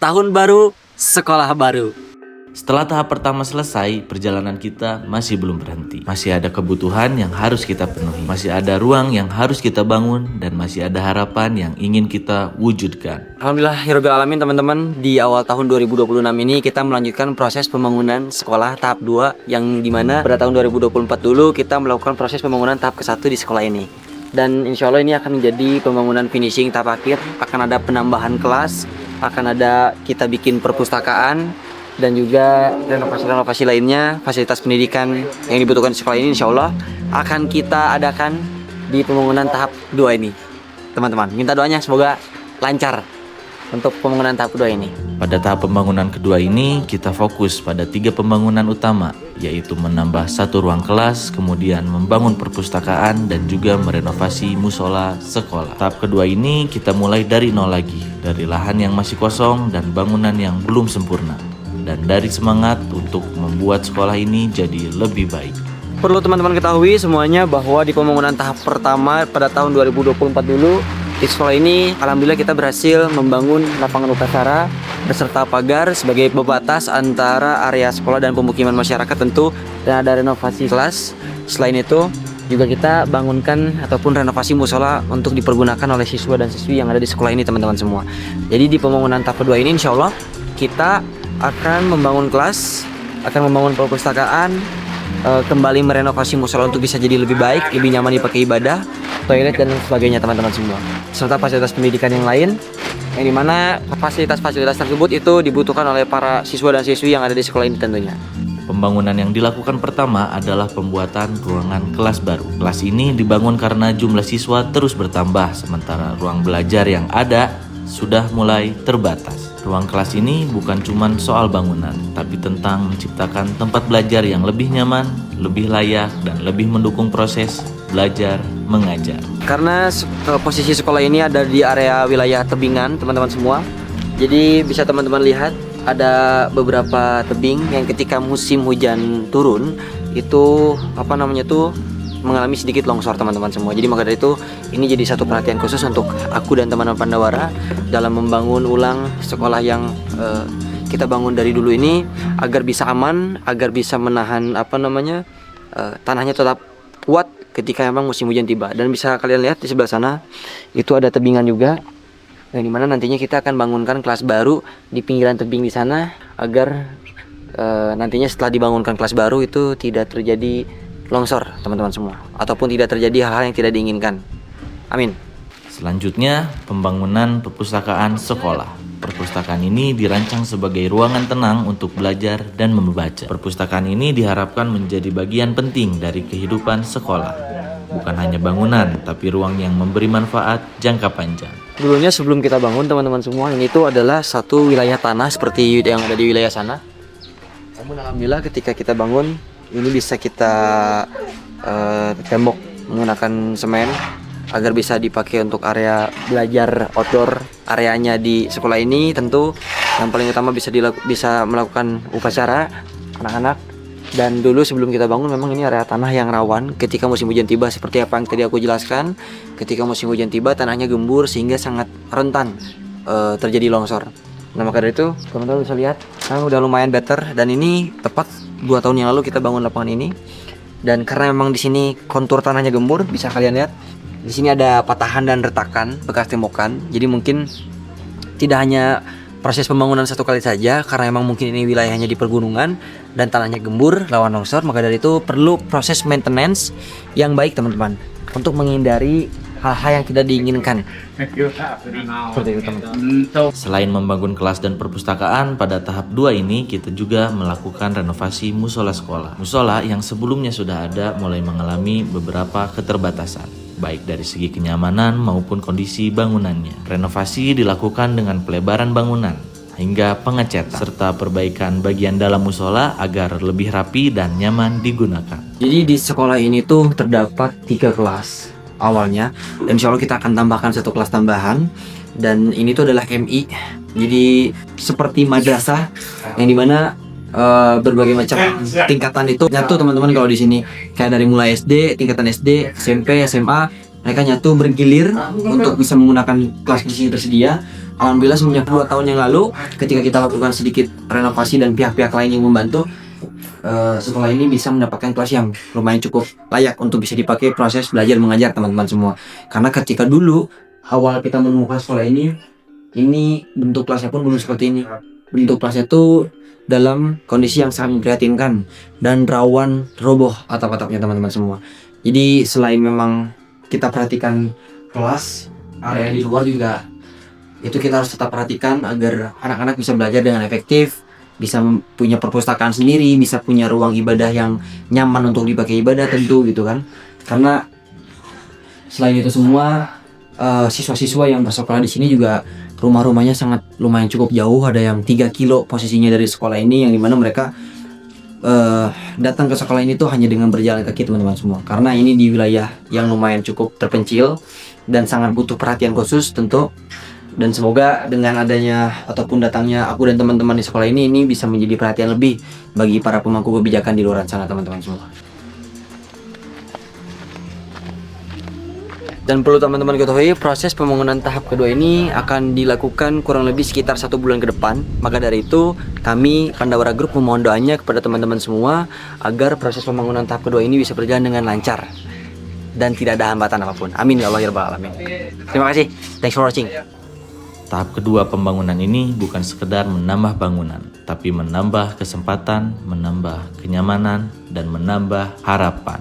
Tahun baru, sekolah baru. Setelah tahap pertama selesai, perjalanan kita masih belum berhenti. Masih ada kebutuhan yang harus kita penuhi. Masih ada ruang yang harus kita bangun. Dan masih ada harapan yang ingin kita wujudkan. Alhamdulillah, hirobbil alamin teman-teman. Di awal tahun 2026 ini kita melanjutkan proses pembangunan sekolah tahap 2. Yang dimana pada tahun 2024 dulu kita melakukan proses pembangunan tahap ke-1 di sekolah ini. Dan insya Allah ini akan menjadi pembangunan finishing tahap akhir. Akan ada penambahan kelas, akan ada kita bikin perpustakaan, dan juga renovasi-renovasi lainnya, fasilitas pendidikan yang dibutuhkan di sekolah ini insya Allah akan kita adakan di pembangunan tahap 2 ini. Teman-teman, minta doanya semoga lancar untuk pembangunan tahap kedua ini. Pada tahap pembangunan kedua ini, kita fokus pada 3 pembangunan utama, yaitu menambah 1 ruang kelas, kemudian membangun perpustakaan, dan juga merenovasi musola sekolah. Tahap kedua ini kita mulai dari nol lagi, dari lahan yang masih kosong dan bangunan yang belum sempurna. Dan dari semangat untuk membuat sekolah ini jadi lebih baik. Perlu teman-teman ketahui semuanya bahwa di pembangunan tahap pertama pada tahun 2024 dulu, di sekolah ini alhamdulillah kita berhasil membangun lapangan upacara beserta pagar sebagai pembatas antara area sekolah dan pemukiman masyarakat tentu, dan ada renovasi kelas. Selain itu juga kita bangunkan ataupun renovasi musola untuk dipergunakan oleh siswa dan siswi yang ada di sekolah ini teman-teman semua. Jadi di pembangunan tahap kedua ini insya Allah kita akan membangun kelas, akan membangun perpustakaan, kembali merenovasi musola untuk bisa jadi lebih baik, lebih nyaman dipakai ibadah, toilet dan sebagainya teman-teman semua. Serta fasilitas pendidikan yang lain, yang dimana fasilitas-fasilitas tersebut itu dibutuhkan oleh para siswa dan siswi yang ada di sekolah ini tentunya. Pembangunan yang dilakukan pertama adalah pembuatan ruangan kelas baru. Kelas ini dibangun karena jumlah siswa terus bertambah, sementara ruang belajar yang ada sudah mulai terbatas. Ruang kelas ini bukan cuma soal bangunan, tapi tentang menciptakan tempat belajar yang lebih nyaman, lebih layak, dan lebih mendukung proses belajar mengajar. Karena posisi sekolah ini ada di area wilayah tebingan teman-teman semua. Jadi bisa teman-teman lihat ada beberapa tebing yang ketika musim hujan turun itu mengalami sedikit longsor teman-teman semua. Jadi maka dari itu ini jadi satu perhatian khusus untuk aku dan teman-teman Pandawara dalam membangun ulang sekolah yang kita bangun dari dulu ini agar bisa aman, agar bisa menahan tanahnya tetap kuat ketika memang musim hujan tiba. Dan bisa kalian lihat di sebelah sana itu ada tebingan juga, yang dimana nantinya kita akan bangunkan kelas baru di pinggiran tebing di sana agar nantinya setelah dibangunkan kelas baru itu tidak terjadi longsor teman-teman semua, ataupun tidak terjadi hal-hal yang tidak diinginkan. Amin. Selanjutnya, pembangunan perpustakaan sekolah. Perpustakaan ini dirancang sebagai ruangan tenang untuk belajar dan membaca. Perpustakaan ini diharapkan menjadi bagian penting dari kehidupan sekolah. Bukan hanya bangunan, tapi ruang yang memberi manfaat jangka panjang. Dulunya sebelum kita bangun teman-teman semua, ini itu adalah satu wilayah tanah seperti yang ada di wilayah sana. Namun alhamdulillah ketika kita bangun, ini bisa kita tembok menggunakan semen agar bisa dipakai untuk area belajar outdoor areanya di sekolah ini. Tentu yang paling utama bisa melakukan upacara anak-anak. Dan dulu sebelum kita bangun memang ini area tanah yang rawan ketika musim hujan tiba, seperti apa yang tadi aku jelaskan. Ketika musim hujan tiba tanahnya gembur sehingga sangat rentan terjadi longsor. Nah maka dari itu teman-teman bisa lihat sekarang udah lumayan better, dan ini tepat 2 tahun yang lalu kita bangun lapangan ini. Dan karena memang di sini kontur tanahnya gembur, bisa kalian lihat di sini ada patahan dan retakan bekas tembokan. Jadi mungkin tidak hanya proses pembangunan satu kali saja, karena memang mungkin ini wilayahnya di pergunungan dan tanahnya gembur rawan longsor. Maka dari itu perlu proses maintenance yang baik teman-teman untuk menghindari hal-hal yang tidak diinginkan. Seperti itu teman-teman. Selain membangun kelas dan perpustakaan, pada tahap 2 ini kita juga melakukan renovasi musola sekolah. Musola yang sebelumnya sudah ada mulai mengalami beberapa keterbatasan, baik dari segi kenyamanan maupun kondisi bangunannya. Renovasi dilakukan dengan pelebaran bangunan hingga pengecatan serta perbaikan bagian dalam musola agar lebih rapi dan nyaman digunakan. Jadi di sekolah ini tuh terdapat 3 kelas awalnya, dan insya Allah kita akan tambahkan 1 kelas tambahan. Dan ini tuh adalah MI, jadi seperti madrasah yang dimana berbagai macam tingkatan itu nyatu teman-teman. Kalau di sini kayak dari mulai SD, tingkatan SD, SMP, SMA, mereka nyatu bergilir untuk bisa menggunakan kelas di sini tersedia. Alhamdulillah semenjak 2 tahun yang lalu ketika kita lakukan sedikit renovasi dan pihak-pihak lain yang membantu, sekolah ini bisa mendapatkan kelas yang lumayan cukup layak untuk bisa dipakai proses belajar mengajar teman-teman semua. Karena ketika dulu awal kita menemukan sekolah ini bentuk kelasnya pun belum seperti ini. Bentuk kelasnya itu dalam kondisi yang sangat memprihatinkan dan rawan roboh atap-atapnya teman-teman semua. Jadi selain memang kita perhatikan kelas, area di luar juga itu kita harus tetap perhatikan agar anak-anak bisa belajar dengan efektif, bisa punya perpustakaan sendiri, bisa punya ruang ibadah yang nyaman untuk dipakai ibadah tentu gitu kan. Karena selain itu semua siswa-siswa yang bersekolah di sini juga rumah-rumahnya sangat lumayan cukup jauh, ada yang 3 kilo posisinya dari sekolah ini, yang dimana mereka datang ke sekolah ini tuh hanya dengan berjalan kaki teman-teman semua. Karena ini di wilayah yang lumayan cukup terpencil dan sangat butuh perhatian khusus tentu. Dan semoga dengan adanya ataupun datangnya aku dan teman-teman di sekolah ini bisa menjadi perhatian lebih bagi para pemangku kebijakan di luar sana teman-teman semua. Dan perlu teman-teman ketahui, proses pembangunan tahap kedua ini akan dilakukan kurang lebih sekitar 1 bulan ke depan. Maka dari itu kami Pandawara Group memohon doanya kepada teman-teman semua agar proses pembangunan tahap kedua ini bisa berjalan dengan lancar dan tidak ada hambatan apapun. Amin ya Allah ya Rabbal Alamin. Terima kasih. Thanks for watching. Tahap kedua pembangunan ini bukan sekedar menambah bangunan, tapi menambah kesempatan, menambah kenyamanan, dan menambah harapan.